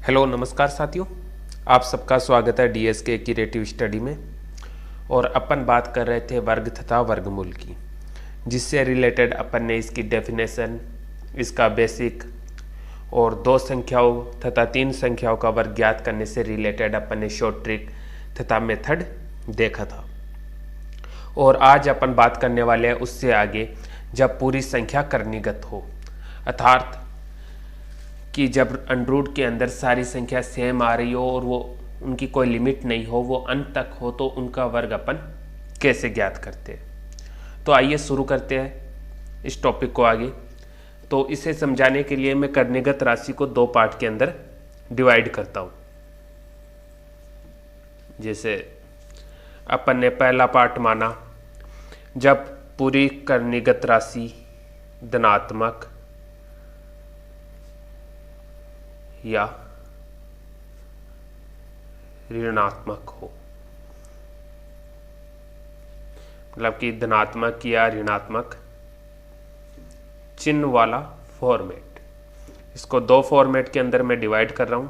Hello नमस्कार साथियों, आप सबका स्वागत है डीएसके क्रिएटिव स्टडी में। और अपन बात कर रहे थे वर्ग तथा वर्गमूल की, जिससे रिलेटेड अपन ने इसकी डेफिनेशन, इसका बेसिक और दो संख्याओं तथा तीन संख्याओं का वर्ग ज्ञात करने से रिलेटेड अपन ने शॉर्ट ट्रिक तथा मेथड देखा था। और आज अपन बात करने वाले हैं उससे आगे, जब पूरी संख्या कर्णीगत हो, अर्थात कि जब अंडरूट के अंदर सारी संख्या सेम आ रही हो और वो उनकी कोई लिमिट नहीं हो, वो अंत तक हो, तो उनका वर्ग अपन कैसे ज्ञात करते हैं। तो आइए शुरू करते हैं इस टॉपिक को आगे। तो इसे समझाने के लिए मैं कर्णीगत राशि को दो पार्ट के अंदर डिवाइड करता हूँ। जैसे अपन ने पहला पार्ट माना, जब पूरी कर्णीगत राशि धनात्मक या ऋणात्मक हो, मतलब कि धनात्मक या ऋणात्मक चिन्ह वाला फॉर्मेट। इसको दो फॉर्मेट के अंदर मैं डिवाइड कर रहा हूं।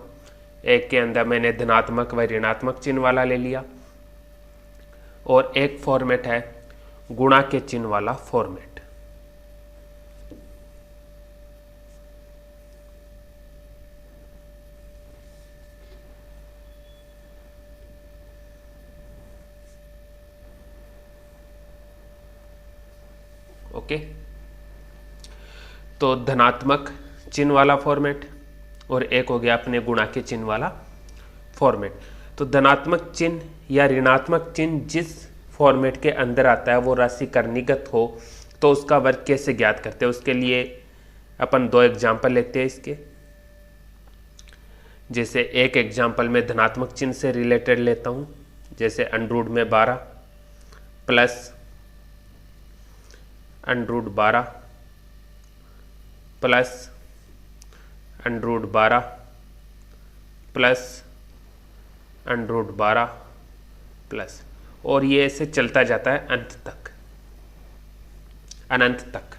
एक के अंदर मैंने धनात्मक व ऋणात्मक चिन्ह वाला ले लिया, और एक फॉर्मेट है गुणा के चिन्ह वाला फॉर्मेट। ओके, तो धनात्मक चिन्ह वाला फॉर्मेट और एक हो गया अपने गुणा के चिन्ह वाला फॉर्मेट। तो धनात्मक चिन्ह या ऋणात्मक चिन्ह जिस फॉर्मेट के अंदर आता है वो राशि कर्णीगत हो, तो उसका वर्ग कैसे ज्ञात करते हैं। उसके लिए अपन दो एग्जाम्पल लेते हैं इसके। जैसे एक एग्जाम्पल में धनात्मक चिन्ह से रिलेटेड लेता हूं, जैसे अंडरूट में 12 plus under root 12 plus under root 12 plus under root 12 plus, और ये ऐसे चलता जाता है अंत तक, अनंत तक।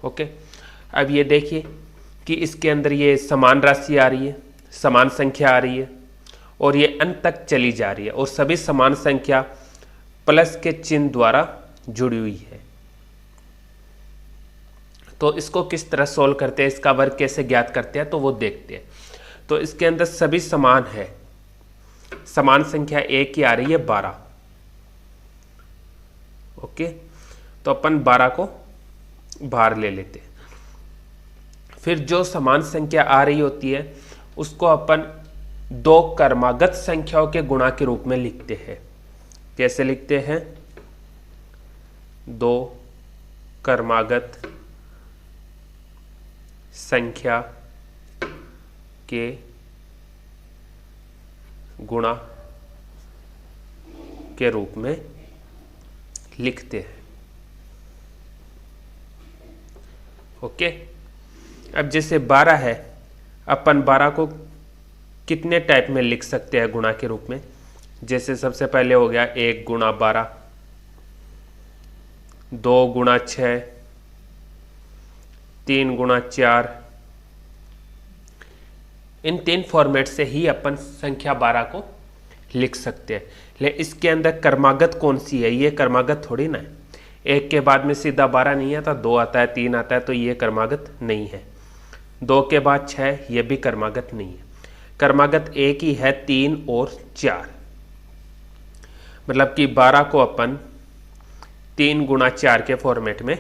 ओके, अब ये देखिए कि इसके अंदर ये समान राशि आ रही है, समान संख्या आ रही है, और ये अंत तक चली जा रही है, और सभी समान संख्या प्लस के चिन्ह द्वारा जुड़ी हुई है। तो इसको किस तरह सोल्व करते हैं, इसका वर्ग कैसे ज्ञात करते हैं, तो वो देखते हैं। तो इसके अंदर सभी समान है, समान संख्या एक ही आ रही है 12। ओके, तो अपन 12 को बाहर ले लेते हैं। फिर जो समान संख्या आ रही होती है उसको अपन दो क्रमागत संख्याओं के गुणा के रूप में लिखते हैं। कैसे लिखते हैं? दो क्रमागत संख्या के गुणा के रूप में लिखते हैं। ओके, अब जैसे 12 है, अपन 12 को कितने टाइप में लिख सकते हैं गुणा के रूप में। जैसे सबसे पहले हो गया 1 गुणा 12, 2 गुणा 6, 3 गुणा 4। इन तीन फॉर्मेट से ही अपन संख्या 12 को लिख सकते हैं। लेकिन इसके अंदर क्रमागत कौन सी है? ये क्रमागत थोड़ी ना है। एक के बाद में सीधा 12 नहीं आता, 2 आता है, 3 आता है, तो ये क्रमागत नहीं है। 2 के बाद 6, ये भी क्रमागत नहीं है। क्रमागत एक ही है, 3 और 4। मतलब कि 12 को अपन 3 गुणा 4 के फॉर्मेट में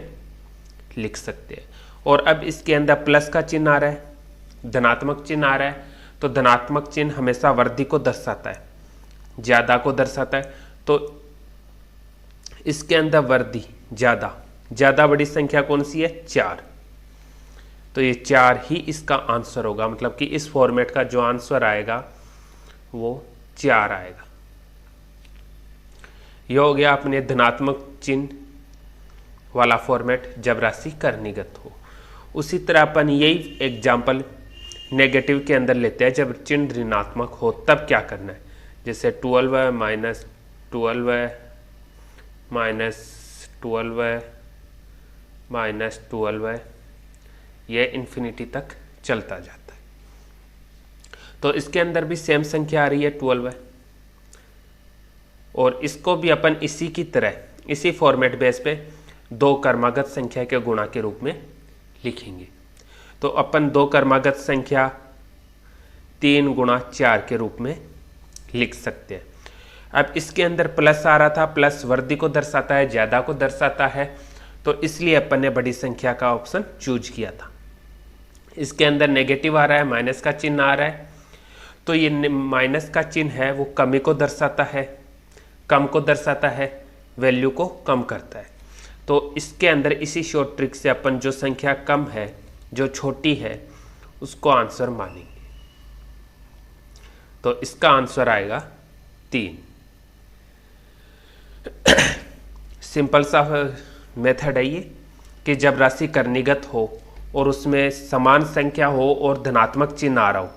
लिख सकते हैं। और अब इसके अंदर प्लस का चिन्ह आ रहा है, धनात्मक चिन्ह आ रहा है, तो धनात्मक चिन्ह हमेशा वृद्धि को दर्शाता है, ज्यादा को दर्शाता है। तो इसके अंदर वृद्धि ज्यादा बड़ी संख्या कौन सी है? 4। तो ये 4 ही इसका आंसर होगा। मतलब कि इस फॉर्मेट का जो आंसर आएगा वो 4 आएगा। यह हो गया अपने धनात्मक चिन्ह वाला फॉर्मेट जब राशि कर्णीगत हो। उसी तरह अपन यही एग्जाम्पल नेगेटिव के अंदर लेते हैं, जब चिन्ह ऋणात्मक हो तब क्या करना है। जैसे 12 है माइनस 12 है माइनस 12 है माइनस 12 है, यह इन्फिनिटी तक चलता जाता है। तो इसके अंदर भी सेम संख्या आ रही है 12 है, और इसको भी अपन इसी की तरह इसी फॉर्मेट बेस पे दो क्रमागत संख्या के गुणा के रूप में लिखेंगे। तो अपन दो क्रमागत संख्या 3 गुणा 4 के रूप में लिख सकते हैं। अब इसके अंदर प्लस आ रहा था, प्लस वृद्धि को दर्शाता है, ज्यादा को दर्शाता है, तो इसलिए अपन ने बड़ी संख्या का ऑप्शन चूज किया था। इसके अंदर नेगेटिव आ रहा है, माइनस का चिन्ह आ रहा है, तो ये माइनस का चिन्ह है वो कमी को दर्शाता है, कम को दर्शाता है, वैल्यू को कम करता है। तो इसके अंदर इसी शॉर्ट ट्रिक से अपन जो संख्या कम है, जो छोटी है, उसको आंसर मानेंगे। तो इसका आंसर आएगा 3। सिंपल सा मेथड है ये कि जब राशि कर्णिगत हो और उसमें समान संख्या हो और धनात्मक चिन्ह आ रहा हो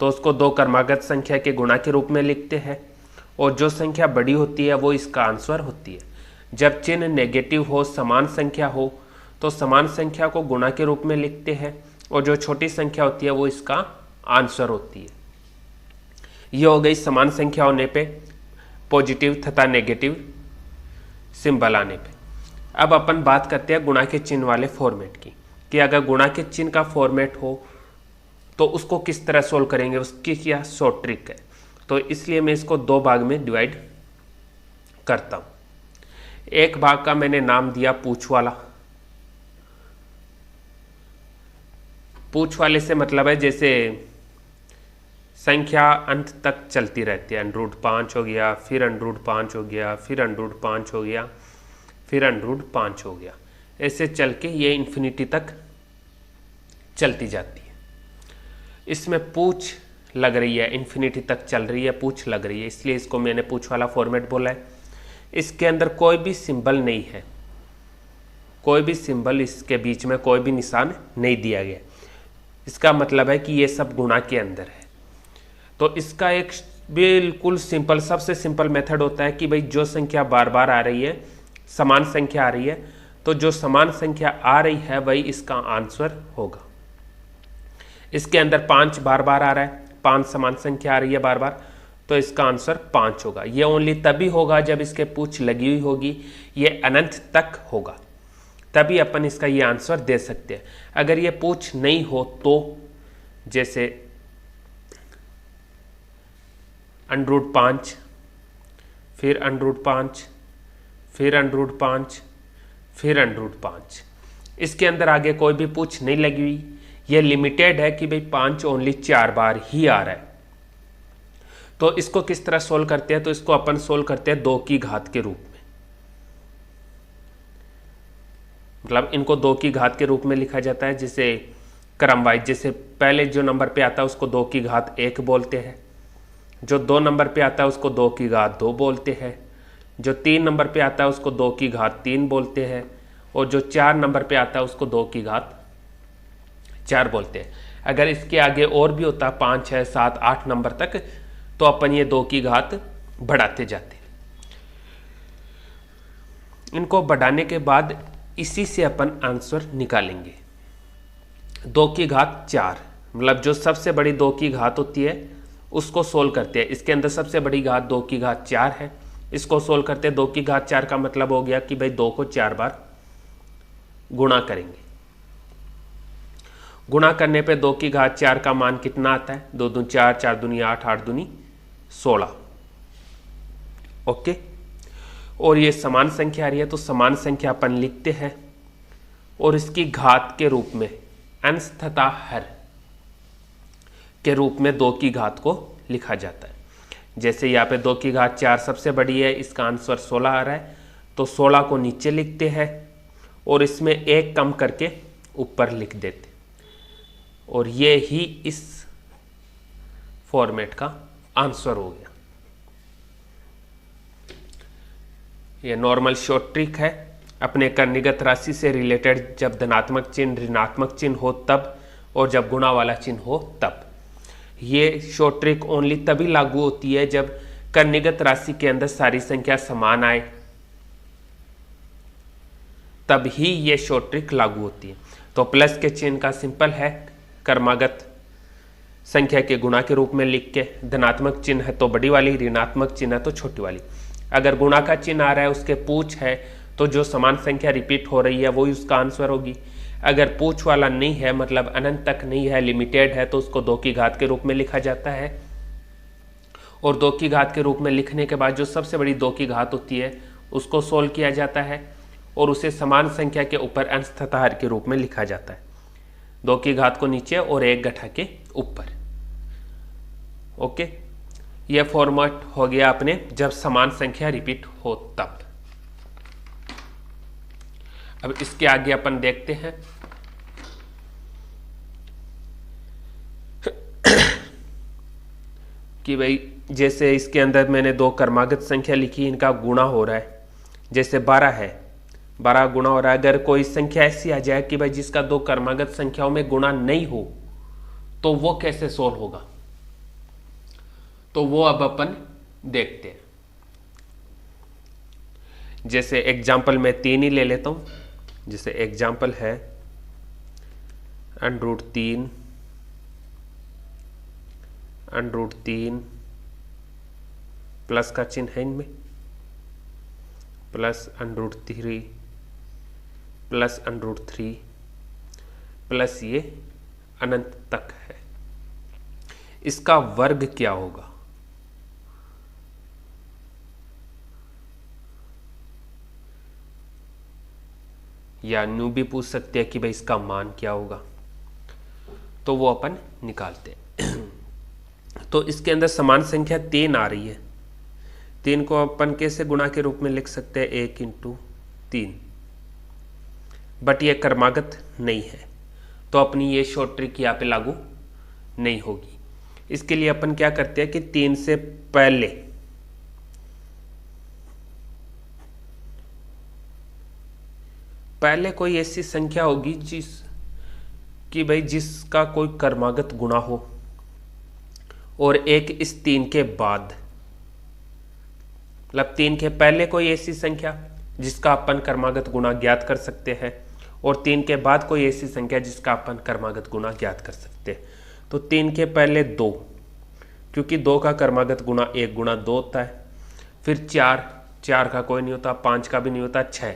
तो उसको दो क्रमागत संख्या के गुणा के रूप में लिखते हैं, और जो संख्या बड़ी होती है वो इसका आंसर होती है। जब चिन्ह नेगेटिव हो, समान संख्या हो, तो समान संख्या को गुणा के रूप में लिखते हैं, और जो छोटी संख्या होती है वो इसका आंसर होती है। ये हो गई समान संख्या होने पे पॉजिटिव तथा नेगेटिव सिंबल आने पे। अब अपन बात करते हैं गुणा के चिन्ह वाले फॉर्मेट की, कि अगर गुणा के चिन्ह का फॉर्मेट हो तो उसको किस तरह सोल्व करेंगे, उसकी क्या शॉर्ट ट्रिक है। तो इसलिए मैं इसको दो भाग में डिवाइड करता हूं। एक भाग का मैंने नाम दिया पूछ वाला। पूछ वाले से मतलब है जैसे संख्या अंत तक चलती रहती है, √5 हो गया, फिर √5 हो गया, फिर √5 हो गया, फिर √5 हो गया, ऐसे चल के ये इन्फिनिटी तक चलती जाती है। इसमें पूछ लग रही है, इन्फिनिटी तक चल रही है, पूछ लग रही है, इसलिए इसको मैंने पूछ वाला फॉर्मेट बोला है। इसके अंदर कोई भी सिंबल नहीं है, कोई भी सिंबल, इसके बीच में कोई भी निशान नहीं दिया गया। इसका मतलब है कि ये सब गुणा के अंदर है। तो इसका एक बिल्कुल सिंपल, सबसे सिंपल मेथड होता है कि भाई जो संख्या बार बार आ रही है, समान संख्या आ रही है, तो जो समान संख्या आ रही है वही इसका आंसर होगा। इसके अंदर 5 बार बार आ रहा है, 5 समान संख्या आ रही है बार बार, तो इसका आंसर 5 होगा। ये ओनली तभी होगा जब इसके पूछ लगी हुई होगी, ये अनंत तक होगा, तभी अपन इसका ये आंसर दे सकते हैं। अगर ये पूछ नहीं हो तो जैसे √5, फिर √5, फिर √5, फिर √5, इसके अंदर आगे कोई भी पूछ नहीं लगी हुई। ये लिमिटेड है कि भाई 5 ओनली 4 बार ही आ रहा है। तो इसको किस तरह सोल्व करते हैं, तो इसको अपन सोल्व करते हैं 2 की घात के रूप में। मतलब इनको 2 की घात के रूप में लिखा जाता है, जैसे क्रम वाइज, जैसे पहले जो नंबर पे आता है उसको 2 की घात 1 बोलते हैं, जो 2 नंबर पे आता है उसको 2 की घात 2 बोलते हैं, जो 3 नंबर पे आता है उसको 2 की घात 3 बोलते हैं, और जो 4 नंबर पे आता है उसको 2 की घात 4 बोलते हैं। अगर इसके आगे और भी होता है 5, 6, 7, 8 नंबर तक, तो अपन ये 2 की घात बढ़ाते जाते हैं। इनको बढ़ाने के बाद इसी से अपन आंसर निकालेंगे। 2 की घात 4, मतलब जो सबसे बड़ी 2 की घात होती है उसको सोल्व करते हैं। इसके अंदर सबसे बड़ी घात 2 की घात 4 है, इसको सोल्व करते हैं। 2 की घात 4 का मतलब हो गया कि भाई 2 को 4 बार गुणा करेंगे। गुणा करने पे 2 की घात 4 का मान कितना आता है, 2 दूनी 4, 4 दूनी 8, 8 दूनी 16। ओके, और ये समान संख्या आ रही है तो समान संख्या अपन लिखते हैं, और इसकी घात के रूप में अंश तथा हर के रूप में 2 की घात को लिखा जाता है। जैसे यहाँ पे 2 की घात 4 सबसे बड़ी है, इसका आंसर 16 आ रहा है, तो 16 को नीचे लिखते हैं और इसमें 1 कम करके ऊपर लिख देते, और ये ही इस फॉर्मेट का आंसर हो गया। ये नॉर्मल शॉर्ट ट्रिक है अपने कर्णिगत राशि से रिलेटेड, जब धनात्मक चिन्ह ऋणात्मक चिन्ह हो तब, और जब गुणा वाला चिन्ह हो तब। ये शॉर्ट ट्रिक ओनली तभी लागू होती है जब कर्णिगत राशि के अंदर सारी संख्या समान आए, तब ही ये शॉर्ट ट्रिक लागू होती है। तो प्लस के चिन्ह का सिंपल है क्रमागत संख्या के गुणा के रूप में लिख के, धनात्मक चिन्ह है तो बड़ी वाली, ऋणात्मक चिन्ह है तो छोटी वाली। अगर गुणा का चिन्ह आ रहा है, उसके पूछ है, तो जो समान संख्या रिपीट हो रही है वही उसका आंसर होगी। अगर पूछ वाला नहीं है, मतलब अनंत तक नहीं है, लिमिटेड है, तो उसको 2 की घात के रूप में लिखा जाता है। और 2 की घात के रूप में लिखने के बाद जो सबसे बड़ी 2 की घात होती है उसको सोल्व किया जाता है और उसे समान संख्या के ऊपर अंश तथा हर के रूप में लिखा जाता है। 2 की घात को नीचे और 1 गठा के ऊपर। ओके, यह फॉर्मेट हो गया अपने जब समान संख्या रिपीट हो तब। अब इसके आगे अपन देखते हैं कि भाई जैसे इसके अंदर मैंने 2 क्रमागत संख्या लिखी, इनका गुणा हो रहा है। जैसे 12 है, 12 गुणा हो रहा है। अगर कोई संख्या ऐसी आ जाए कि भाई जिसका 2 क्रमागत संख्याओं में गुणा नहीं हो, तो वो कैसे सोल्व होगा, तो वो अब अपन देखते हैं। जैसे एग्जाम्पल मैं 3 ही ले लेता हूं। जैसे एग्जाम्पल है √3 √3 प्लस का चिन्ह है इनमें, प्लस √3 प्लस √3 प्लस ये अनंत तक है। इसका वर्ग क्या होगा? या न्यू भी पूछ सकते हैं कि भाई इसका मान क्या होगा, तो वो अपन निकालते हैं। तो इसके अंदर समान संख्या 3 आ रही है। 3 को अपन कैसे गुणा के रूप में लिख सकते हैं? 1 × 3। बट ये क्रमागत नहीं है, तो अपनी ये शॉर्ट ट्रिक यहाँ पे लागू नहीं होगी। इसके लिए अपन क्या करते हैं कि 3 से पहले कोई ऐसी संख्या होगी जिसका कोई क्रमागत गुणा हो, और एक इस 3 के बाद, मतलब 3 के पहले कोई ऐसी संख्या जिसका अपन क्रमागत गुणा ज्ञात कर सकते हैं, और 3 के बाद कोई ऐसी संख्या जिसका अपन क्रमागत गुणा ज्ञात कर सकते हैं। तो 3 के पहले 2, क्योंकि 2 का क्रमागत गुणा 1 × 2 होता है। फिर 4 का कोई नहीं होता, 5 का भी नहीं होता, 6।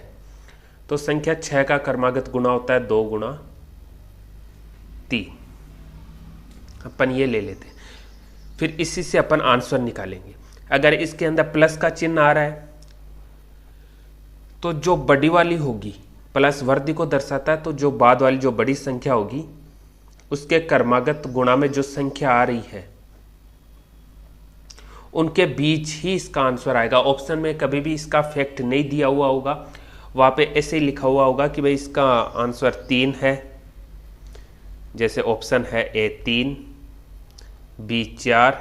तो संख्या 6 का क्रमागत गुणा होता है 2 × 3। अपन ये ले लेते हैं। फिर इसी से अपन आंसर निकालेंगे। अगर इसके अंदर प्लस का चिन्ह आ रहा है, तो जो बड़ी वाली होगी, प्लस वृद्धि को दर्शाता है, तो जो बाद वाली जो बड़ी संख्या होगी उसके क्रमागत गुणा में जो संख्या आ रही है उनके बीच ही इसका आंसर आएगा। ऑप्शन में कभी भी इसका फैक्ट नहीं दिया हुआ होगा, वहां पे ऐसे ही लिखा हुआ होगा कि भाई इसका आंसर 3 है। जैसे ऑप्शन है A 3, B 4,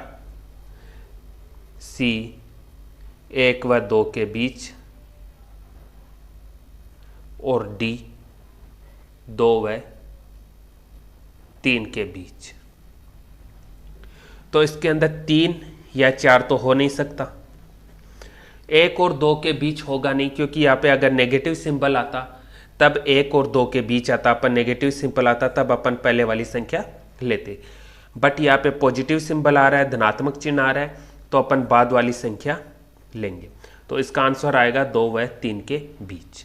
C 1 व 2 के बीच, और D 2 व 3 के बीच। तो इसके अंदर 3 या 4 तो हो नहीं सकता, 1 और 2 के बीच होगा नहीं, क्योंकि यहाँ पे अगर नेगेटिव सिंबल आता तब 1 और 2 के बीच आता, अपन नेगेटिव सिंबल आता तब अपन पहले वाली संख्या लेते। बट यहाँ पे पॉजिटिव सिंबल आ रहा है, धनात्मक चिन्ह आ रहा है, तो अपन बाद वाली संख्या लेंगे। तो इसका आंसर आएगा 2 व 3 के बीच।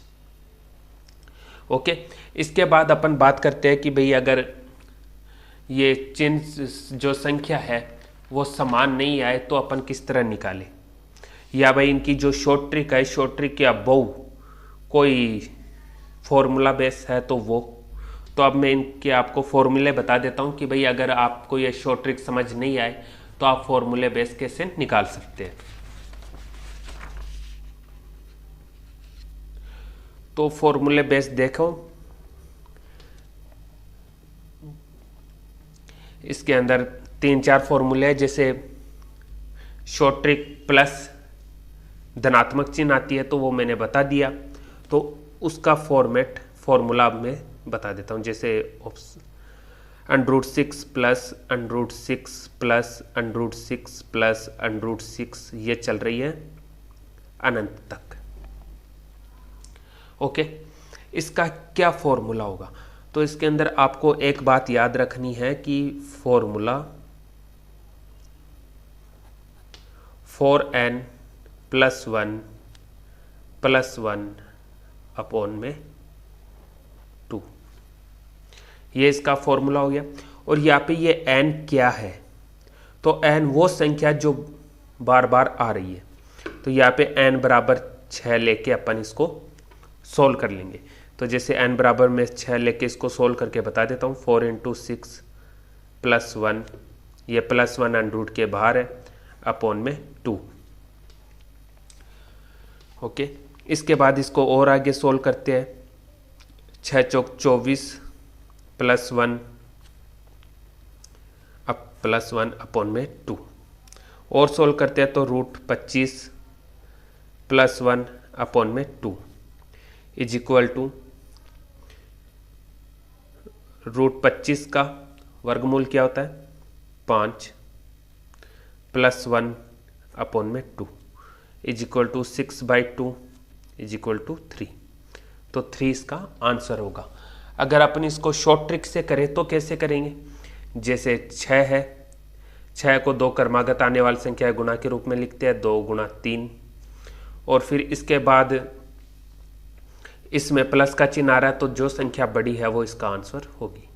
ओके, इसके बाद अपन बात करते हैं कि भाई अगर ये चिन्ह जो संख्या है वो समान नहीं आए तो अपन किस तरह निकालें, या भाई इनकी जो शॉर्ट ट्रिक है, शॉर्ट ट्रिक के अबव कोई फॉर्मूला बेस है तो वो। तो अब मैं इनके आपको फॉर्मूले बता देता हूँ कि भाई अगर आपको ये शॉर्ट ट्रिक समझ नहीं आए तो आप फॉर्मूले बेस कैसे निकाल सकते हैं। तो फॉर्मूले बेस देखो, इसके अंदर 3-4 फॉर्मूले हैं। जैसे शॉर्ट ट्रिक प्लस धनात्मक चिन्ह आती है तो वो मैंने बता दिया, तो उसका फॉर्मूला मैं बता देता हूँ। जैसे √6 प्लस √6 प्लस √6 प्लस √6, ये चल रही है अनंत तक। ओके, इसका क्या फॉर्मूला होगा? तो इसके अंदर आपको एक बात याद रखनी है कि formula 4n plus one upon में 2। ये इसका फॉर्मूला हो गया। और यहाँ पे ये n क्या है, तो n वो संख्या जो बार बार आ रही है, तो यहाँ पे n बराबर 6 लेके अपन इसको सोल्व कर लेंगे। तो जैसे n बराबर में 6 लेके इसको सोल्व करके बता देता हूँ। 4 × 6 + 1, ये +1 अंडर के बाहर है, अपॉन में 2। ओके, इसके बाद इसको और आगे सोल्व करते हैं। 6 चौक 24 +1 +1 अपॉन में 2। और सोल्व करते हैं तो √25 + 1 अपॉन में 2 इज इक्वल टू √25 का वर्गमूल क्या होता है 5 + 1 अपॉन में 2 is equal to 6/2 is equal to 3। तो 3 इसका आंसर होगा। अगर अपन इसको शॉर्ट ट्रिक से करें तो कैसे करेंगे, जैसे 6 है, 6 को 2 क्रमागत आने वाली संख्या गुणा के रूप में लिखते हैं, 2 × 3, और फिर इसके बाद इसमें प्लस का चिन्ह आ रहा है, तो जो संख्या बड़ी है वो इसका आंसर होगी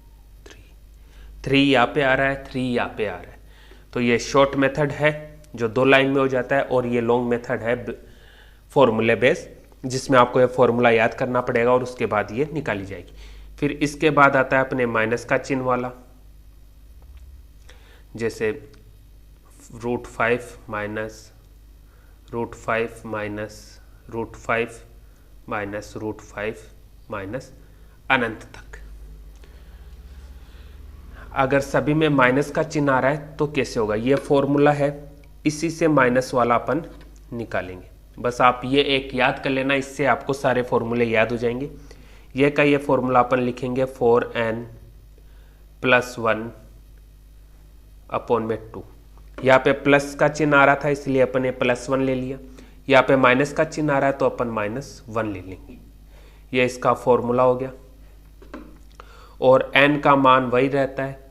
3 यहाँ पे आ रहा है, 3 यहाँ पे आ रहा है। तो ये शॉर्ट मेथड है जो 2 लाइन में हो जाता है, और ये लॉन्ग मेथड है फॉर्मूले बेस, जिसमें आपको ये फॉर्मूला याद करना पड़ेगा और उसके बाद ये निकाली जाएगी। फिर इसके बाद आता है अपने माइनस का चिन्ह वाला, जैसे √5 माइनस √5 माइनस √5 माइनस √5 माइनस अनंत तक। अगर सभी में माइनस का चिन्ह आ रहा है तो कैसे होगा, ये फॉर्मूला है, इसी से माइनस वाला अपन निकालेंगे। बस आप ये एक याद कर लेना, इससे आपको सारे फॉर्मूले याद हो जाएंगे। ये का ये फॉर्मूला अपन लिखेंगे 4n + 1 अपॉन में 2। यहाँ पे प्लस का चिन्ह आ रहा था इसलिए अपन ने +1 ले लिया, यहाँ पे माइनस का चिन्ह आ रहा है तो अपन -1 ले लेंगे। ये इसका फॉर्मूला हो गया। और n का मान वही रहता है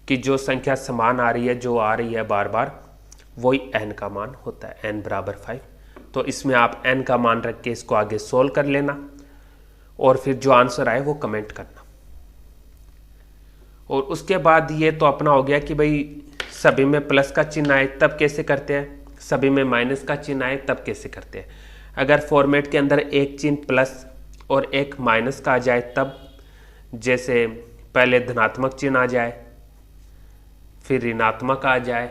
कि जो संख्या समान आ रही है, जो आ रही है बार बार, वही n का मान होता है, n बराबर 5। तो इसमें आप n का मान रख के इसको आगे सोल्व कर लेना, और फिर जो आंसर आए वो कमेंट करना। और उसके बाद ये तो अपना हो गया कि भाई सभी में प्लस का चिन्ह आए तब कैसे करते हैं, सभी में माइनस का चिन्ह आए तब कैसे करते हैं। अगर फॉर्मेट के अंदर एक चिन्ह प्लस और एक माइनस का आ जाए तब, जैसे पहले धनात्मक चिन्ह आ जाए फिर ऋणात्मक आ जाए,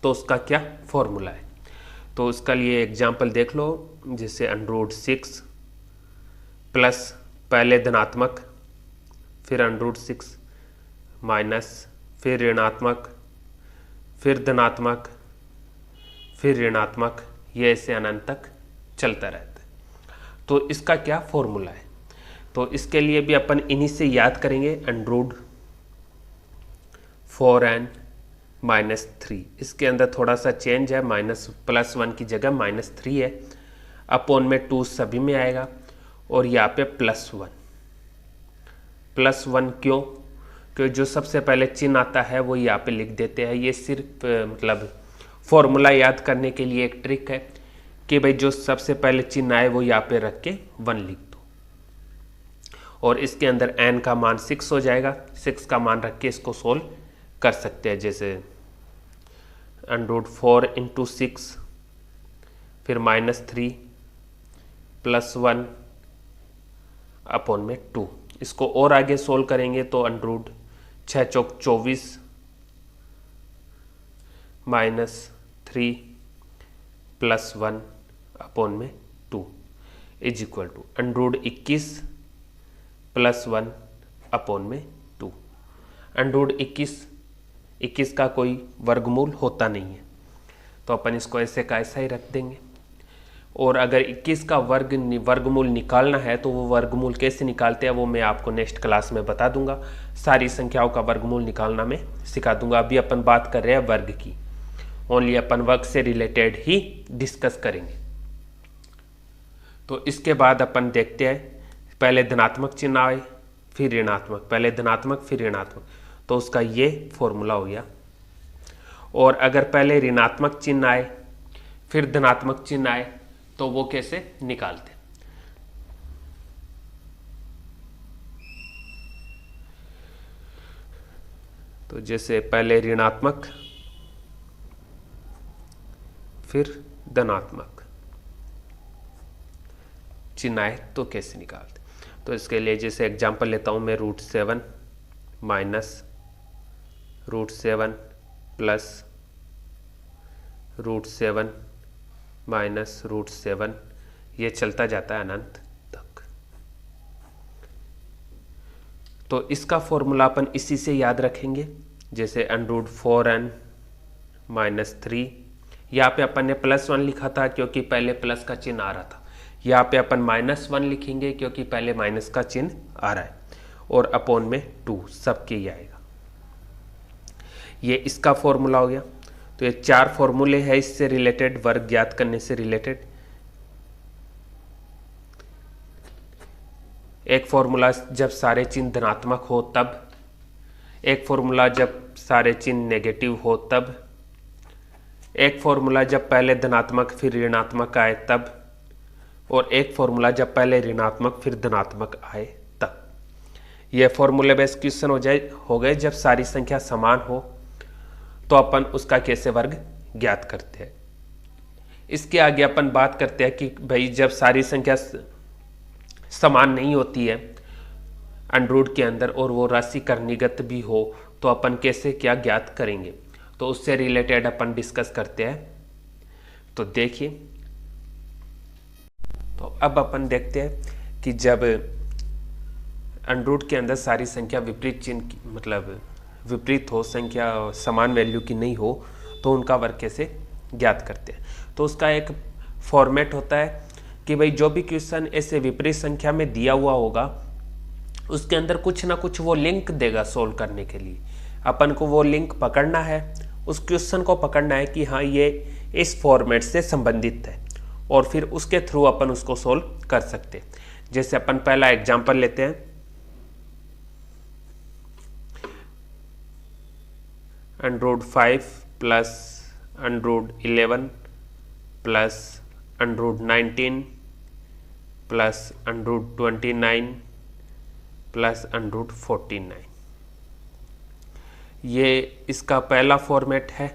तो उसका क्या फॉर्मूला है। तो उसका लिए एग्जाम्पल देख लो, जैसे √6 प्लस पहले धनात्मक फिर √6 माइनस फिर ऋणात्मक फिर धनात्मक फिर ऋणात्मक, ये ऐसे अनंत तक चलता रहता है। तो इसका क्या फॉर्मूला है, तो इसके लिए भी अपन इन्हीं से याद करेंगे। √4n - 3, इसके अंदर थोड़ा सा चेंज है, +1 की जगह -3 है, अपॉन में 2 सभी में आएगा, और यहाँ पे +1 क्यों, क्योंकि जो सबसे पहले चिन्ह आता है वो यहाँ पे लिख देते हैं। ये सिर्फ मतलब फॉर्मूला याद करने के लिए एक ट्रिक है कि भाई जो सबसे पहले चिन्ह आए वो यहाँ पे रख के 1 लिख दो, और इसके अंदर n का मान 6 हो जाएगा। 6 का मान रख के इसको सोल्व कर सकते हैं, जैसे √4 × 6 फिर -3 + 1 अपॉन में 2। इसको और आगे सोल्व करेंगे तो √6 चौक 24 -3 + 1 अपॉन में 2 इज इक्वल टू √21 + 1 अपॉन में 2। √21 का कोई वर्गमूल होता नहीं है, तो अपन इसको ऐसे का ऐसा ही रख देंगे। और अगर 21 का वर्गमूल निकालना है तो वो वर्गमूल कैसे निकालते हैं वो मैं आपको नेक्स्ट क्लास में बता दूंगा। सारी संख्याओं का वर्गमूल निकालना मैं सिखा दूंगा। अभी अपन बात कर रहे हैं वर्ग की, ओनली अपन वर्ग से रिलेटेड ही डिस्कस करेंगे। तो इसके बाद अपन देखते हैं, पहले धनात्मक चिन्ह आए फिर ऋणात्मक, पहले धनात्मक फिर ऋणात्मक, तो उसका ये फॉर्मूला हो गया। और अगर पहले ऋणात्मक चिन्ह आए फिर धनात्मक चिन्ह आए तो वो कैसे निकालते। तो जैसे पहले ऋणात्मक फिर धनात्मक चिन्ह आए तो कैसे निकालते। तो इसके लिए जैसे एग्जांपल लेता हूं मैं, √7 माइनस √7 प्लस √7 माइनस √7, ये चलता जाता है अनंत तक। तो इसका फॉर्मूला अपन इसी से याद रखेंगे, जैसे √4n माइनस 3, यहाँ पे अपन ने +1 लिखा था क्योंकि पहले प्लस का चिन्ह आ रहा था, यहाँ पे अपन -1 लिखेंगे क्योंकि पहले माइनस का चिन्ह आ रहा है, और अपॉन में 2 सबके ही आएगा। ये इसका फॉर्मूला हो गया। तो ये 4 फॉर्मूले हैं इससे रिलेटेड, वर्ग ज्ञात करने से रिलेटेड। एक फॉर्मूला जब सारे चिन्ह धनात्मक हो तब, एक फॉर्मूला जब सारे चिन्ह नेगेटिव हो तब, एक फॉर्मूला जब पहले धनात्मक फिर ऋणात्मक आए तब, और एक फॉर्मूला जब पहले ऋणात्मक फिर धनात्मक आए तब। ये फॉर्मूले बेस्ड क्वेश्चन हो गए जब सारी संख्या समान हो तो अपन उसका कैसे वर्ग ज्ञात करते हैं। इसके आगे अपन बात करते हैं कि भाई जब सारी संख्या समान नहीं होती है अंडर के अंदर और वो राशि कर्णीगत भी हो तो अपन कैसे क्या ज्ञात करेंगे। तो उससे रिलेटेड अपन डिस्कस करते हैं। तो देखिए, तो अब अपन देखते हैं कि जब अंडर के अंदर सारी संख्या विपरीत चिन्ह मतलब विपरीत हो, संख्या समान वैल्यू की नहीं हो, तो उनका वर्ग कैसे ज्ञात करते हैं। तो उसका एक फॉर्मेट होता है कि भाई जो भी क्वेश्चन ऐसे विपरीत संख्या में दिया हुआ होगा उसके अंदर कुछ ना कुछ वो लिंक देगा सोल्व करने के लिए। अपन को वो लिंक पकड़ना है, उस क्वेश्चन को पकड़ना है कि हाँ ये इस फॉर्मेट से संबंधित है, और फिर उसके थ्रू अपन उसको सोल्व कर सकते हैं। जैसे अपन पहला एग्जांपल लेते हैं, √5 प्लस √11 प्लस √19 प्लस √29 प्लस √49, ये इसका पहला फॉर्मेट है।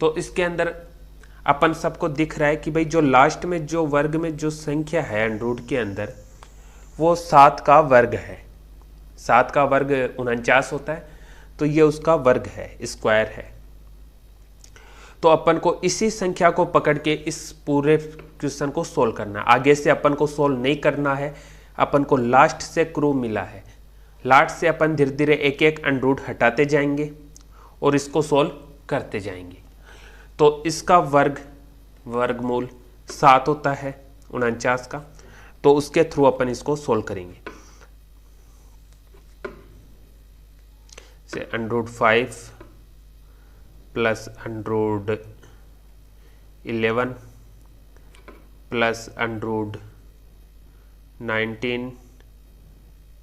तो इसके अंदर अपन सबको दिख रहा है कि भाई जो लास्ट में जो वर्ग में जो संख्या है अंडर के अंदर वो 7 का वर्ग है। 7 का वर्ग 49 होता है, तो ये उसका वर्ग है, स्क्वायर है। तो अपन को इसी संख्या को पकड़ के इस पूरे क्वेश्चन को सोल्व करना है। आगे से अपन को सोल्व नहीं करना है, अपन को लास्ट से क्लू मिला है, लास्ट से अपन धीरे धीरे एक एक अंडर हटाते जाएंगे और इसको सोल्व करते जाएंगे। तो इसका वर्गमूल 7 होता है 49 का, तो उसके थ्रू अपन इसको सोल्व करेंगे। से √5 प्लस √11 प्लस √19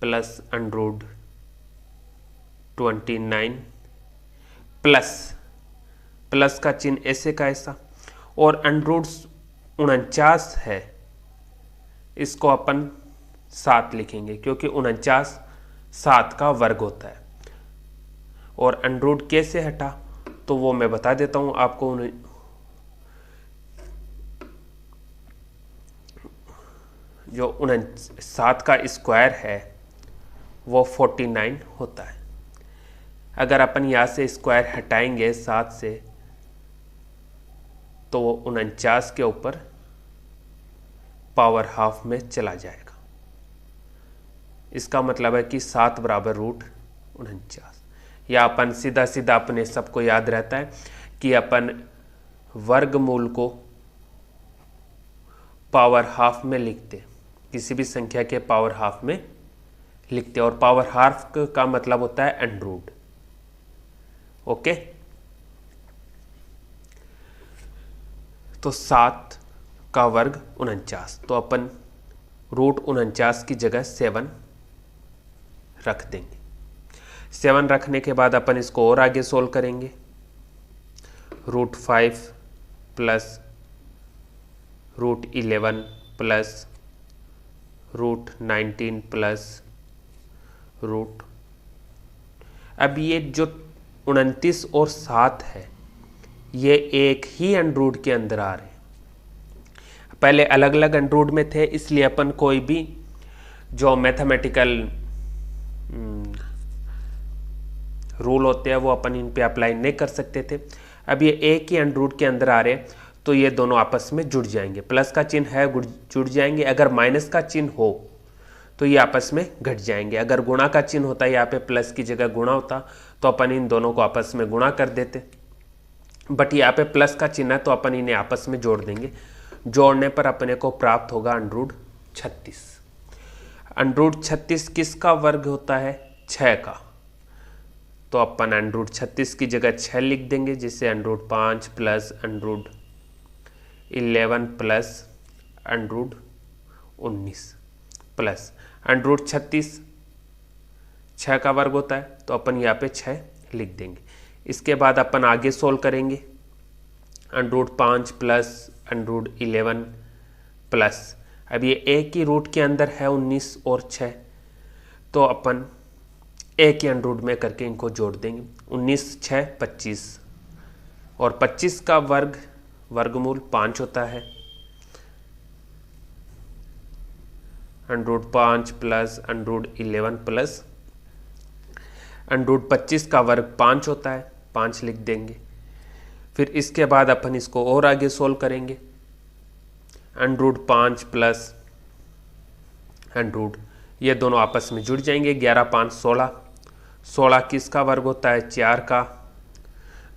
प्लस √29 प्लस का चिन्ह ऐसे का ऐसा, और √49 है, इसको अपन 7 लिखेंगे क्योंकि 49 7 का वर्ग होता है। और अंडर कैसे हटा तो वो मैं बता देता हूं आपको। जो 7 का स्क्वायर है वो 49 होता है। अगर अपन यहाँ से स्क्वायर हटाएंगे 7 से तो वो 49 के ऊपर पावर हाफ में चला जाएगा। इसका मतलब है कि 7 बराबर √49। या अपन सीधा सीधा अपने सबको याद रहता है कि अपन वर्गमूल को पावर हाफ में लिखते, किसी भी संख्या के पावर हाफ में लिखते, और पावर हाफ का मतलब होता है अंडर। ओके, तो 7 का वर्ग 49, तो अपन √49 की जगह 7 रख देंगे। 7 रखने के बाद अपन इसको और आगे सोल्व करेंगे। √5 प्लस √11 प्लस √19 प्लस रूट, अब ये जो 29 और 7 है ये एक ही अंडररूट के अंदर आ रहे हैं। पहले अलग अलग अंडररूट में थे, इसलिए अपन कोई भी जो मैथमेटिकल रूल होते हैं वो अपन इन पे अप्लाई नहीं कर सकते थे। अब ये एक ही अंडररूट के अंदर आ रहे हैं तो ये दोनों आपस में जुड़ जाएंगे। प्लस का चिन्ह है जुड़ जाएंगे, अगर माइनस का चिन्ह हो तो ये आपस में घट जाएंगे। अगर गुणा का चिन्ह होता है, यहाँ पे प्लस की जगह गुणा होता तो अपन इन दोनों को आपस में गुणा कर देते, बट यहाँ पे प्लस का चिन्ह है तो अपन इन्हें आपस में जोड़ देंगे। जोड़ने पर अपने को प्राप्त होगा √36। √36 किसका वर्ग होता है? 6 का। तो अपन √36 की जगह 6 लिख देंगे, जिससे √5 प्लस √11 प्लस √19 प्लस √36 6 का वर्ग होता है तो अपन यहाँ पे 6 लिख देंगे। इसके बाद अपन आगे सोल्व करेंगे। √5 प्लस √11 प्लस, अब ये एक ही रूट के अंदर है 19 और 6, तो अपन एक ही अंडररूट में करके इनको जोड़ देंगे। 19 6 25 और 25 का वर्गमूल 5 होता है। √5 प्लस √11 प्लस √25 का वर्ग 5 होता है, 5 लिख देंगे। फिर इसके बाद अपन इसको और आगे सोल्व करेंगे। √5 प्लस ये दोनों आपस में जुड़ जाएंगे। 11 5 16, 16 किसका वर्ग होता है? 4 का।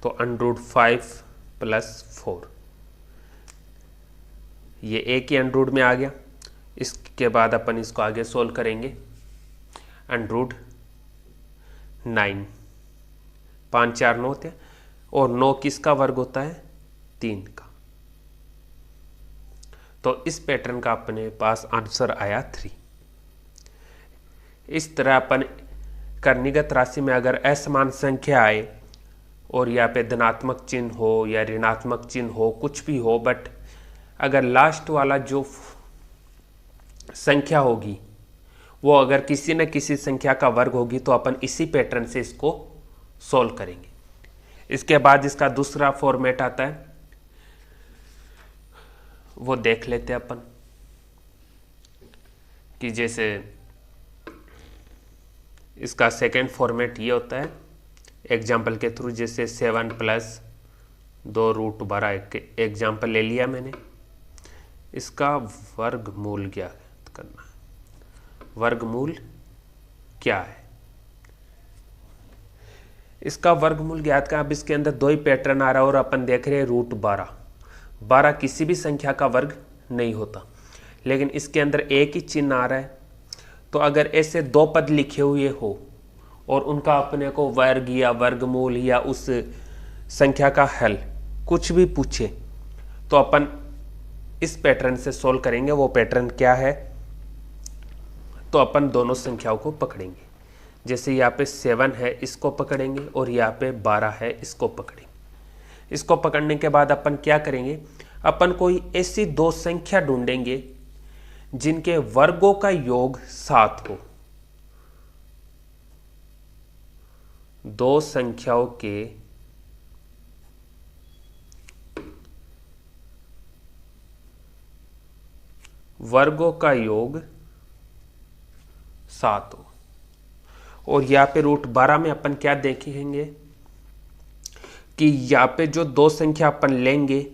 तो √5 प्लस 4, ये एक ही अंडररूट में आ गया। इसके बाद अपन इसको आगे सोल्व करेंगे। √9, 5 4 9 होते हैं, और 9 किसका वर्ग होता है? 3 का। तो इस पैटर्न का अपने पास आंसर आया 3। इस तरह अपन कर्णीगत राशि में अगर असमान संख्या आए और यहाँ पे धनात्मक चिन्ह हो या ऋणात्मक चिन्ह हो, कुछ भी हो, बट अगर लास्ट वाला जो संख्या होगी वो अगर किसी न किसी संख्या का वर्ग होगी तो अपन इसी पैटर्न से इसको सॉल्व करेंगे। इसके बाद इसका दूसरा फॉर्मेट आता है, वो देख लेते हैं अपन कि जैसे इसका सेकेंड फॉर्मेट ये होता है एग्जाम्पल के थ्रू। जैसे 7 प्लस 2√12 एक एग्जाम्पल ले लिया मैंने। इसका वर्गमूल ज्ञात करना है। वर्गमूल क्या है? इसका वर्गमूल ज्ञात का, अब इसके अंदर 2 ही पैटर्न आ रहा है और अपन देख रहे हैं √12। 12 किसी भी संख्या का वर्ग नहीं होता, लेकिन इसके अंदर एक ही चिन्ह आ रहा है। तो अगर ऐसे 2 पद लिखे हुए हो और उनका अपने को वर्ग या वर्गमूल या उस संख्या का हल कुछ भी पूछे तो अपन इस पैटर्न से सॉल्व करेंगे। वो पैटर्न क्या है? तो अपन दोनों संख्याओं को पकड़ेंगे। जैसे यहाँ पे 7 है, इसको पकड़ेंगे, और यहाँ पे 12 है, इसको पकड़ेंगे। इसको पकड़ने के बाद अपन क्या करेंगे? अपन कोई ऐसी 2 संख्या ढूंढेंगे जिनके वर्गों का योग 7 हो। 2 संख्याओं के वर्गों का योग 7 हो। और यहाँ पे √12 में अपन क्या देखेंगे कि यहाँ पे जो 2 संख्या अपन लेंगे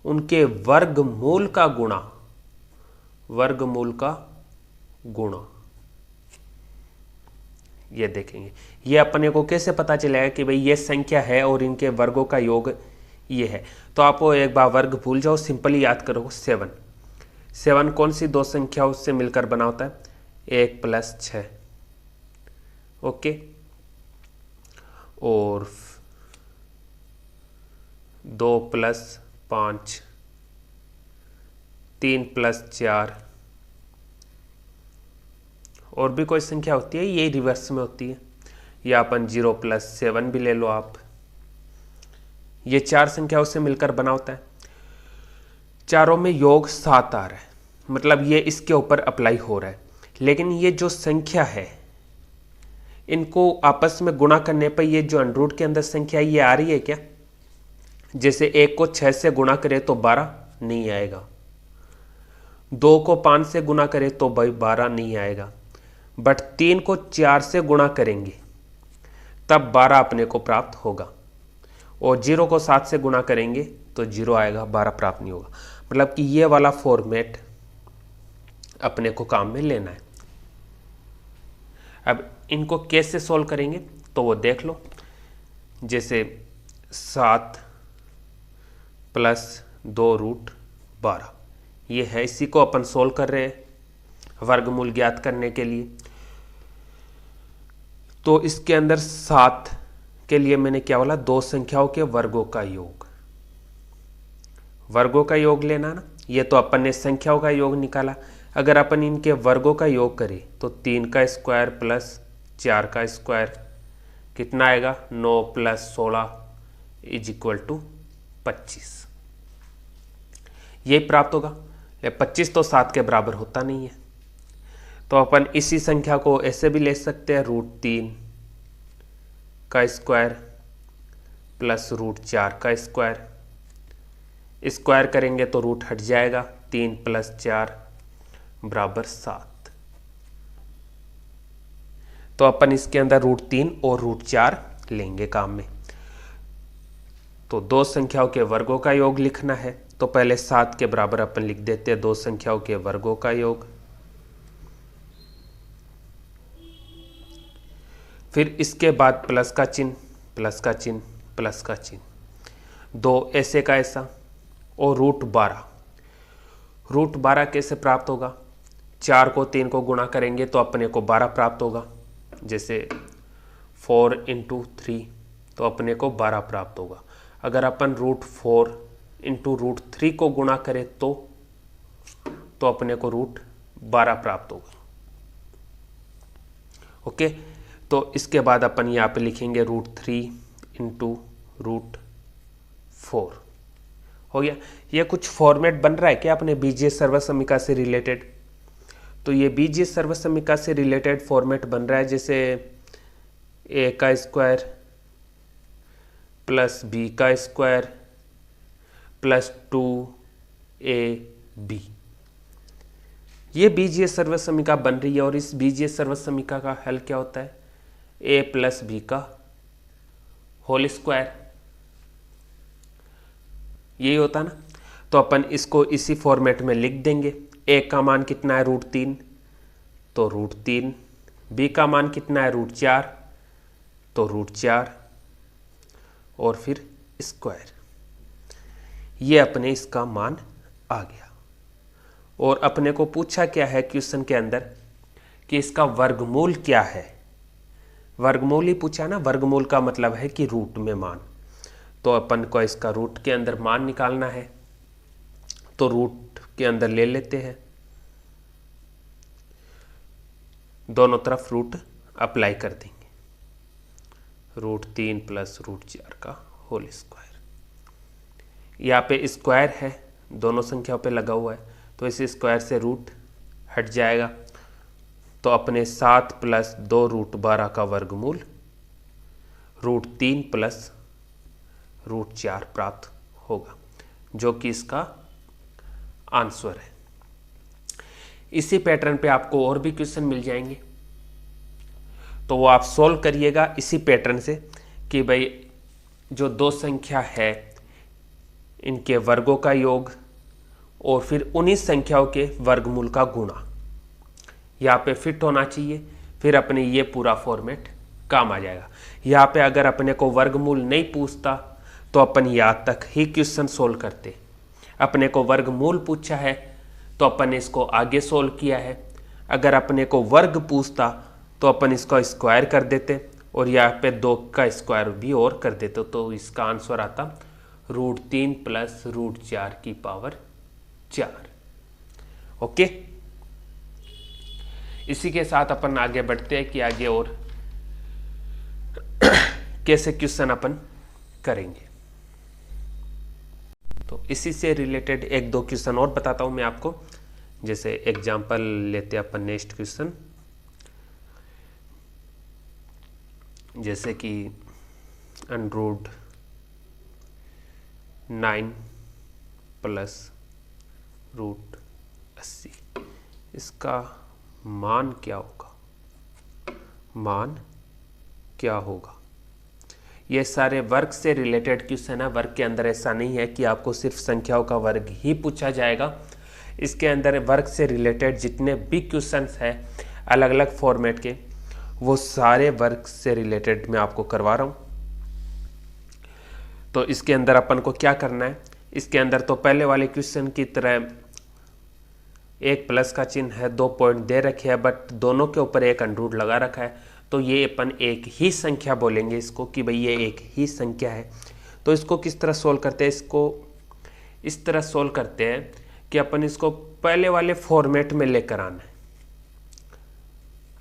उनके वर्गमूल का गुणा ये देखेंगे। ये अपने को कैसे पता चलेगा कि भाई ये संख्या है और इनके वर्गों का योग ये है? तो आप वो एक बार वर्ग भूल जाओ, सिंपली याद करो। 7 कौन सी 2 संख्याओं से मिलकर बना होता है? 1 प्लस 6, ओके। और 2 प्लस 5, 3 प्लस 4, और भी कोई संख्या होती है, ये रिवर्स में होती है। या अपन 0+7 भी ले लो आप। ये 4 संख्याओं से मिलकर बना होता है। चारों में योग 7 आ रहा है, मतलब ये इसके ऊपर अप्लाई हो रहा है। लेकिन ये जो संख्या है, इनको आपस में गुणा करने पर ये जो अंडर के अंदर संख्या ये आ रही है क्या? जैसे 1 को 6 से गुणा करे तो 12 नहीं आएगा, 2 को 5 से गुणा करे तो भाई 12 नहीं आएगा, बट 3 को 4 से गुणा करेंगे तब 12 अपने को प्राप्त होगा, और 0 को 7 से गुणा करेंगे तो 0 आएगा, 12 प्राप्त नहीं होगा। मतलब कि ये वाला फॉर्मेट अपने को काम में लेना है। अब इनको कैसे सॉल्व करेंगे तो वो देख लो। जैसे 7 + 2√12 ये है, इसी को अपन सोल्व कर रहे हैं वर्गमूल ज्ञात करने के लिए। तो इसके अंदर 7 के लिए मैंने क्या बोला, 2 संख्याओं के वर्गों का योग, वर्गों का योग लेना ना। ये तो अपन ने संख्याओं का योग निकाला। अगर अपन इनके वर्गों का योग करें तो 3 का स्क्वायर प्लस 4 का स्क्वायर कितना आएगा, 9 + 16 = 25। यही प्राप्त होगा। 25 तो 7 के बराबर होता नहीं है, तो अपन इसी संख्या को ऐसे भी ले सकते हैं, √3 का स्क्वायर प्लस √4 का स्क्वायर। स्क्वायर करेंगे तो रूट हट जाएगा, 3 + 4 = 7। तो अपन इसके अंदर √3 और √4 लेंगे काम में। तो 2 संख्याओं के वर्गों का योग लिखना है, तो पहले 7 के बराबर अपन लिख देते हैं 2 संख्याओं के वर्गों का योग। फिर इसके बाद प्लस का चिन्ह, प्लस का चिन्ह, प्लस का चिन्ह, 2 ऐसे का ऐसा, और √12। √12 कैसे प्राप्त होगा, 4 को 3 को गुणा करेंगे तो अपने को 12 प्राप्त होगा। जैसे 4 × 3 तो अपने को 12 प्राप्त होगा। अगर अपन √4 × √3 को गुणा करें तो अपने को √12 प्राप्त होगा। ओके, तो इसके बाद अपन यहाँ पे लिखेंगे √3 × √4 हो गया। ये कुछ फॉर्मेट बन रहा है क्या अपने बीजीय सर्वसमीका से रिलेटेड? तो ये बीजीय सर्वसमीका से रिलेटेड फॉर्मेट बन रहा है, जैसे a का स्क्वायर प्लस b का स्क्वायर प्लस 2ab। ये बीजीय सर्वसमीका बन रही है, और इस बीजीय सर्वसमीका का हल क्या होता है, a + b का होल स्क्वायर, यही होता ना। तो अपन इसको इसी फॉर्मेट में लिख देंगे। a का मान कितना है, √3, तो √3, b का मान कितना है, √4, तो √4, और फिर स्क्वायर। ये अपने इसका मान आ गया। और अपने को पूछा क्या है क्वेश्चन के अंदर कि इसका वर्गमूल क्या है, वर्गमूल ही पूछा ना। वर्गमूल का मतलब है कि रूट में मान, तो अपन को इसका रूट के अंदर मान निकालना है, तो रूट के अंदर ले लेते हैं, दोनों तरफ रूट अप्लाई कर देंगे, √3 + √4 का होल स्क्वायर। यहाँ पे स्क्वायर है, दोनों संख्याओं पे लगा हुआ है, तो इस स्क्वायर से रूट हट जाएगा, तो अपने 7 + 2√12 का वर्गमूल √3 + √4 प्राप्त होगा, जो कि इसका आंसर है। इसी पैटर्न पे आपको और भी क्वेश्चन मिल जाएंगे, तो वो आप सॉल्व करिएगा इसी पैटर्न से कि भाई जो 2 संख्या है इनके वर्गों का योग, और फिर उन्हीं संख्याओं के वर्गमूल का गुणा यहाँ पे फिट होना चाहिए, फिर अपने ये पूरा फॉर्मेट काम आ जाएगा। यहाँ पे अगर अपने को वर्गमूल नहीं पूछता तो अपन यहाँ तक ही क्वेश्चन सोल्व करते। अपने को वर्गमूल पूछा है तो अपन ने इसको आगे सोल्व किया है। अगर अपने को वर्ग पूछता तो अपन इसका स्क्वायर कर देते, और यहाँ पे 2 का स्क्वायर भी और कर देते, तो इसका आंसर आता √3 + √4 की पावर 4। ओके, इसी के साथ अपन आगे बढ़ते हैं कि आगे और कैसे क्वेश्चन अपन करेंगे। तो इसी से रिलेटेड एक दो क्वेश्चन और बताता हूं मैं आपको। जैसे एग्जांपल लेते हैं अपन नेक्स्ट क्वेश्चन, जैसे कि अंडर 9 प्लस रूट 80, इसका मान क्या होगा, मान क्या होगा। ये सारे वर्ग से रिलेटेड क्वेश्चन है। वर्ग के अंदर ऐसा नहीं है कि आपको सिर्फ संख्याओं का वर्ग ही पूछा जाएगा। इसके अंदर वर्ग से रिलेटेड जितने भी क्वेश्चंस हैं अलग अलग फॉर्मेट के, वो सारे वर्ग से रिलेटेड मैं आपको करवा रहा हूँ। तो इसके अंदर अपन को क्या करना है, इसके अंदर तो पहले वाले क्वेश्चन की तरह एक प्लस का चिन्ह है, 2 पॉइंट दे रखे हैं, बट दोनों के ऊपर एक अंडर लगा रखा है। तो ये अपन एक ही संख्या बोलेंगे इसको कि भाई ये एक ही संख्या है। तो इसको किस तरह सोल्व करते हैं, इसको इस तरह सोल्व करते हैं कि अपन इसको पहले वाले फॉर्मेट में लेकर आना है।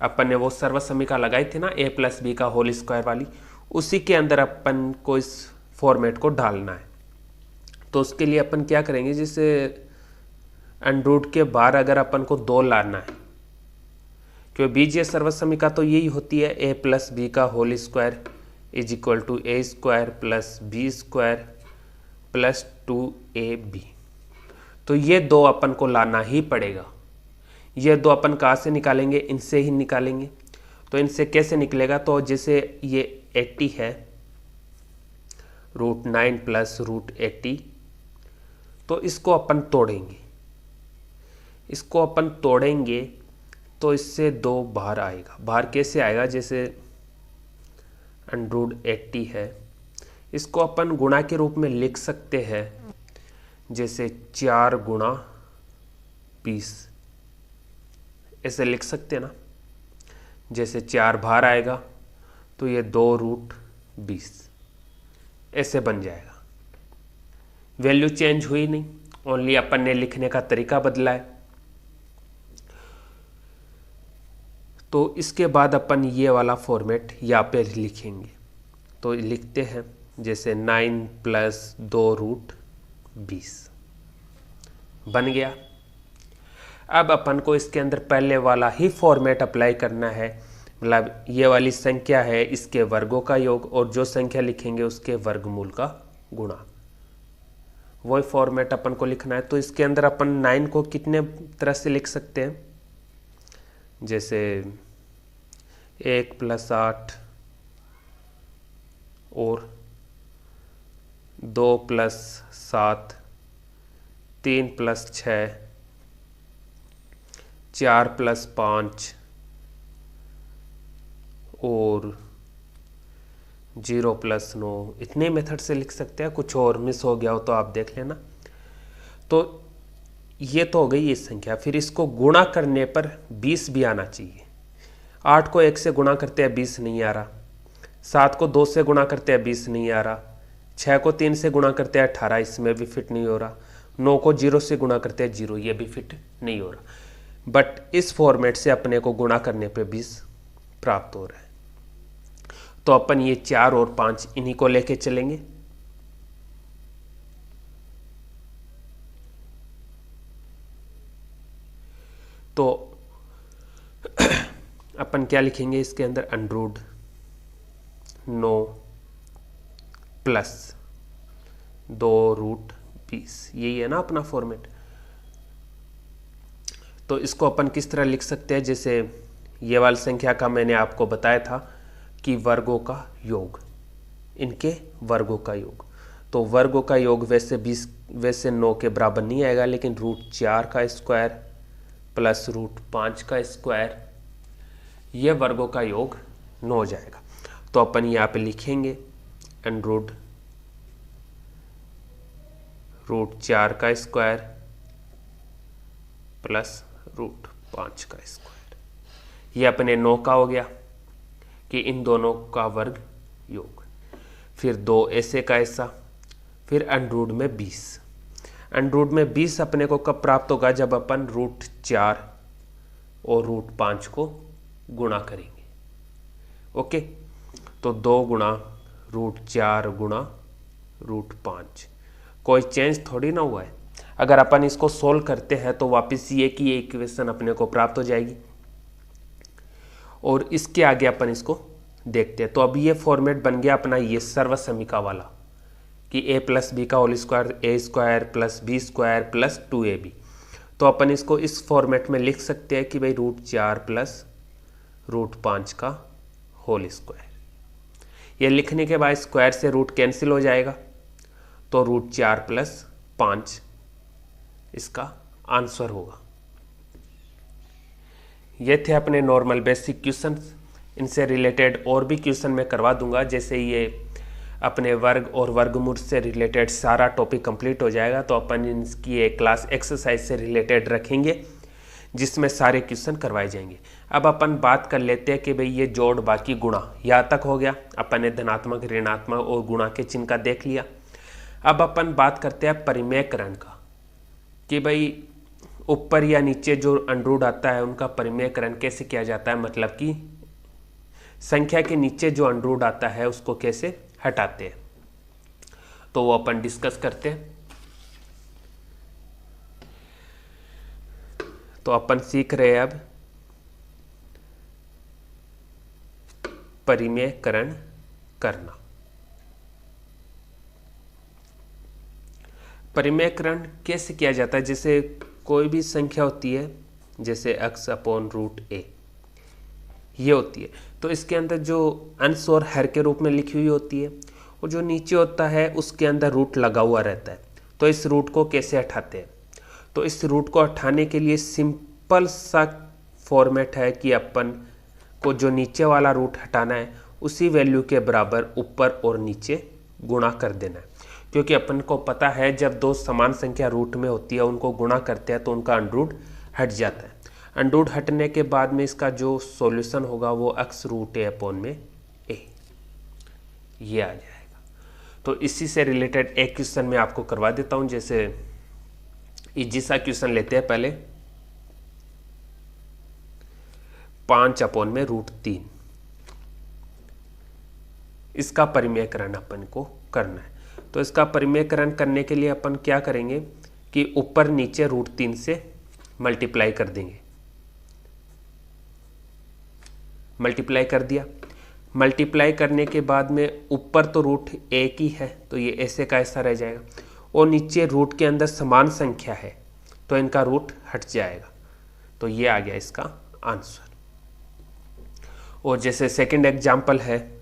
अपन ने वो सर्वसमीका लगाई थी ना a प्लस बी का होल स्क्वायर वाली, उसी के अंदर अपन को इस फॉर्मेट को डालना है। तो उसके लिए अपन क्या करेंगे, जैसे अंडर के बाहर अगर अपन को 2 लाना है, क्योंकि बीजीय सर्वसमीका तो यही होती है a प्लस बी का whole square is equal to A square plus B square plus 2ab। तो ये 2 अपन को लाना ही पड़ेगा। ये 2 अपन कहाँ से निकालेंगे, इनसे ही निकालेंगे। तो इनसे कैसे निकलेगा, तो जैसे ये 80 है, रूट 9 प्लस रूट 80, तो इसको अपन तोड़ेंगे। इसको अपन तोड़ेंगे तो इससे 2 बाहर आएगा। बाहर कैसे आएगा, जैसे अंडर 80 है, इसको अपन गुणा के रूप में लिख सकते हैं, जैसे 4 गुणा 20, ऐसे लिख सकते हैं ना। जैसे 4 बाहर आएगा तो ये 2 रूट 20 ऐसे बन जाएगा। वैल्यू चेंज हुई नहीं, ओनली अपन ने लिखने का तरीका बदला है। तो इसके बाद अपन ये वाला फॉर्मेट यहाँ पे लिखेंगे। तो लिखते हैं जैसे 9 प्लस 2 रूट 20 बन गया। अब अपन को इसके अंदर पहले वाला ही फॉर्मेट अप्लाई करना है, मतलब ये वाली संख्या है इसके वर्गों का योग और जो संख्या लिखेंगे उसके वर्गमूल का गुणा, वही फॉर्मेट अपन को लिखना है। तो इसके अंदर अपन 9 को कितने तरह से लिख सकते हैं, जैसे 1 प्लस 8 और 2 प्लस 7, 3 प्लस 6, 4 प्लस 5 और 0 प्लस 9, इतने मेथड से लिख सकते हैं। कुछ और मिस हो गया हो तो आप देख लेना। तो ये तो हो गई ये संख्या। फिर इसको गुणा करने पर 20 भी आना चाहिए। 8 को 1 से गुणा करते हैं 20 नहीं आ रहा, 7 को 2 से गुणा करते हैं 20 नहीं आ रहा, 6 को 3 से गुणा करते हैं 18, इसमें भी फिट नहीं हो रहा, 9 को 0 से गुणा करते हैं 0, ये भी फिट नहीं हो रहा। बट इस फॉर्मेट से अपने को गुणा करने पे 20 प्राप्त हो रहा है। तो अपन ये 4 और 5 इन्हीं को लेके चलेंगे। तो अपन क्या लिखेंगे इसके अंदर, अंडर 9 प्लस 2 रूट 20, यही है ना अपना फॉर्मेट। तो इसको अपन किस तरह लिख सकते हैं, जैसे ये वाली संख्या का मैंने आपको बताया था कि वर्गों का योग, इनके वर्गों का योग। तो वर्गों का योग वैसे 9 के बराबर नहीं आएगा, लेकिन रूट 4 का स्क्वायर प्लस रूट 5 का स्क्वायर, ये वर्गों का योग 9 हो जाएगा। तो अपन यहाँ पे लिखेंगे अंडर रूट 4 का स्क्वायर प्लस रूट 5 का स्क्वायर, ये अपने 9 का हो गया कि इन दोनों का वर्ग योग। फिर 2 ऐसे का ऐसा, फिर अंडर में 20। अंडर में 20 अपने को कब प्राप्त होगा, जब अपन रूट 4 और रूट 5 को गुणा करेंगे। ओके, तो 2 गुणा √4 गुणा √5, कोई चेंज थोड़ी ना हुआ है। अगर अपन इसको सोल्व करते हैं तो वापस ये की ये इक्वेशन अपने को प्राप्त हो जाएगी। और इसके आगे अपन इसको देखते हैं। तो अभी ये फॉर्मेट बन गया अपना ये सर्वसमीका वाला कि a + b का whole square a² + b² + 2ab। तो अपन इसको इस फॉर्मेट में लिख सकते हैं कि भाई √4 + √5 का होल स्क्वायर। ये लिखने के बाद स्क्वायर से रूट कैंसिल हो जाएगा, तो √4 + 5 इसका आंसर होगा। ये थे अपने नॉर्मल बेसिक क्वेश्चन। इनसे रिलेटेड और भी क्वेश्चन मैं करवा दूंगा। जैसे ये अपने वर्ग और वर्गमूल से रिलेटेड सारा टॉपिक कंप्लीट हो जाएगा तो अपन इसकी एक क्लास एक्सरसाइज से रिलेटेड रखेंगे जिसमें सारे क्वेश्चन करवाए जाएंगे। अब अपन बात कर लेते हैं कि भाई ये जोड़ बाकी गुणा यहाँ तक हो गया। अपन ने धनात्मक, ऋणात्मक और गुणा के चिन्ह का देख लिया। अब अपन बात करते हैं परिमेयकरण का कि भाई ऊपर या नीचे जो अंडरूट आता है उनका परिमेयकरण कैसे किया जाता है, मतलब कि संख्या के नीचे जो अंडरूट आता है उसको कैसे हटाते हैं, तो वो अपन डिस्कस करते हैं। तो अपन सीख रहे हैं अब परिमेयकरण करना। परिमेयकरण कैसे किया जाता है, जैसे कोई भी संख्या होती है जैसे x/√a ये होती है, तो इसके अंदर जो अंश और हर के रूप में लिखी हुई होती है और जो नीचे होता है उसके अंदर रूट लगा हुआ रहता है। तो इस रूट को कैसे हटाते हैं, तो इस रूट को हटाने के लिए सिंपल सा फॉर्मेट है कि अपन को जो नीचे वाला रूट हटाना है उसी वैल्यू के बराबर ऊपर और नीचे गुणा कर देना है। क्योंकि अपन को पता है जब दो समान संख्या रूट में होती है उनको गुणा करते हैं तो उनका अंडरूट हट जाता है। अंडरूट हटने के बाद में इसका जो सॉल्यूशन होगा वो x√a/a ये आ जाएगा। तो इसी से रिलेटेड एक क्वेश्चन मैं आपको करवा देता हूं। जैसे इजी सा क्वेश्चन लेते हैं पहले, 5/√3 इसका परिमेयकरण अपन को करना है। तो इसका परिमेयकरण करने के लिए अपन क्या करेंगे कि ऊपर नीचे √3 से मल्टीप्लाई कर देंगे। मल्टीप्लाई कर दिया, मल्टीप्लाई करने के बाद में ऊपर तो रूट एक ही है तो ये ऐसे का ऐसा रह जाएगा और नीचे रूट के अंदर समान संख्या है तो इनका रूट हट जाएगा। तो ये आ गया इसका आंसर। और जैसे सेकंड एग्जाम्पल है,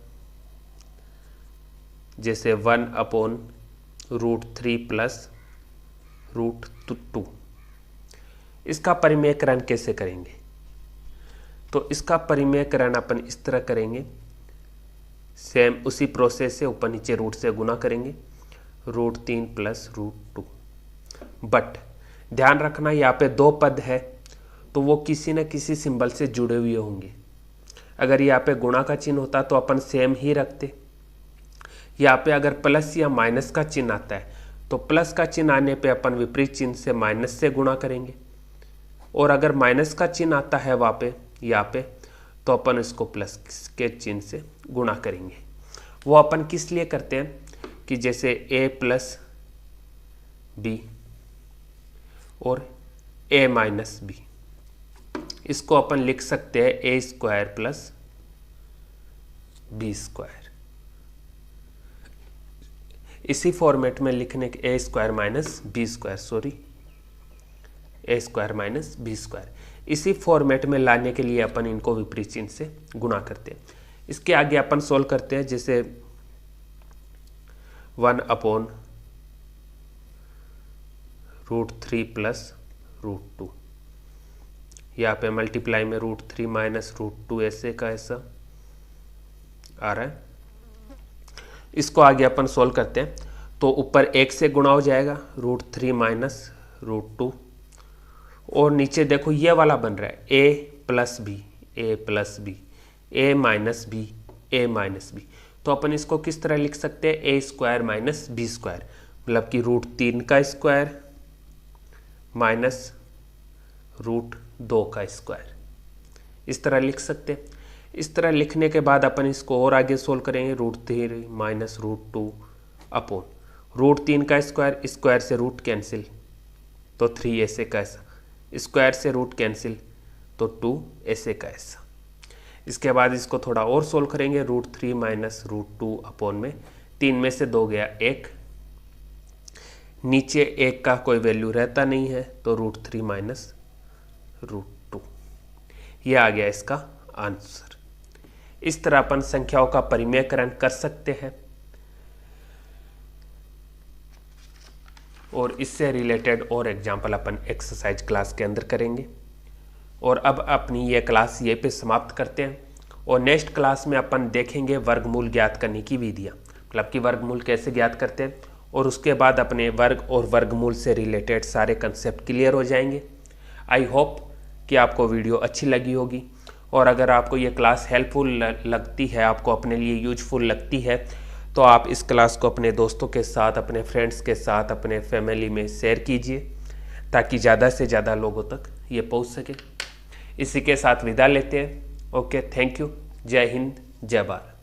जैसे 1/√3 + √2 इसका परिमेयकरण कैसे करेंगे, तो इसका परिमेयकरण अपन इस तरह करेंगे, सेम उसी प्रोसेस से ऊपर नीचे रूट से गुना करेंगे, √3 + √2। बट ध्यान रखना यहाँ पे दो पद है तो वो किसी न किसी सिंबल से जुड़े हुए होंगे। अगर यहाँ पे गुणा का चिन्ह होता तो अपन सेम ही रखते। यहाँ पे अगर प्लस या माइनस का चिन्ह आता है तो प्लस का चिन्ह आने पे अपन विपरीत चिन्ह से माइनस से गुणा करेंगे, और अगर माइनस का चिन्ह आता है वहाँ पे यहाँ पे तो अपन इसको प्लस के चिन्ह से गुणा करेंगे। वो अपन किस लिए करते हैं कि जैसे a + b और a - b, इसको अपन लिख सकते हैं a² + b²। इसी फॉर्मेट में लिखने के a² - b², sorry a² - b², इसी फॉर्मेट में लाने के लिए अपन इनको विपरीत चिन्ह से गुणा करते हैं। इसके आगे अपन सोल्व करते हैं, जैसे 1/√3 + √2, यहाँ पे मल्टीप्लाई में √3 - √2 ऐसे का ऐसा आ रहा है। इसको आगे अपन सोल्व करते हैं तो ऊपर 1 से गुणा हो जाएगा, √3 - √2, और नीचे देखो ये वाला बन रहा है a + b, a + b, a - b, a - b। तो अपन इसको किस तरह लिख सकते हैं, a² - b², मतलब कि √3 का स्क्वायर - √2 का स्क्वायर, इस तरह लिख सकते हैं। इस तरह लिखने के बाद अपन इसको और आगे सोल्व करेंगे। √3 माइनस √2 अपॉन √3 का स्क्वायर, स्क्वायर से रूट कैंसिल तो 3 ऐसे का ऐसा, स्क्वायर से रूट कैंसिल तो 2 ऐसे का ऐसा। इसके बाद इसको थोड़ा और सोल्व करेंगे। √3 माइनस √2 अपॉन में 3 में से 2 गया 1, नीचे 1 का कोई वैल्यू रहता नहीं है तो √3 माइनस √2, ये आ गया इसका आंसर। इस तरह अपन संख्याओं का परिमेयकरण कर सकते हैं और इससे रिलेटेड और एग्जाम्पल अपन एक्सरसाइज क्लास के अंदर करेंगे। और अब अपनी ये क्लास ये पे समाप्त करते हैं और नेक्स्ट क्लास में अपन देखेंगे वर्गमूल ज्ञात करने की विधियाँ, मतलब कि वर्गमूल कैसे ज्ञात करते हैं, और उसके बाद अपने वर्ग और वर्गमूल से रिलेटेड सारे कंसेप्ट क्लियर हो जाएंगे। आई होप कि आपको वीडियो अच्छी लगी होगी, और अगर आपको ये क्लास हेल्पफुल लगती है, आपको अपने लिए यूजफुल लगती है, तो आप इस क्लास को अपने दोस्तों के साथ, अपने फ्रेंड्स के साथ, अपने फैमिली में शेयर कीजिए ताकि ज़्यादा से ज़्यादा लोगों तक ये पहुंच सके। इसी के साथ विदा लेते हैं। Okay, thank you. जय हिंद, जय भारत।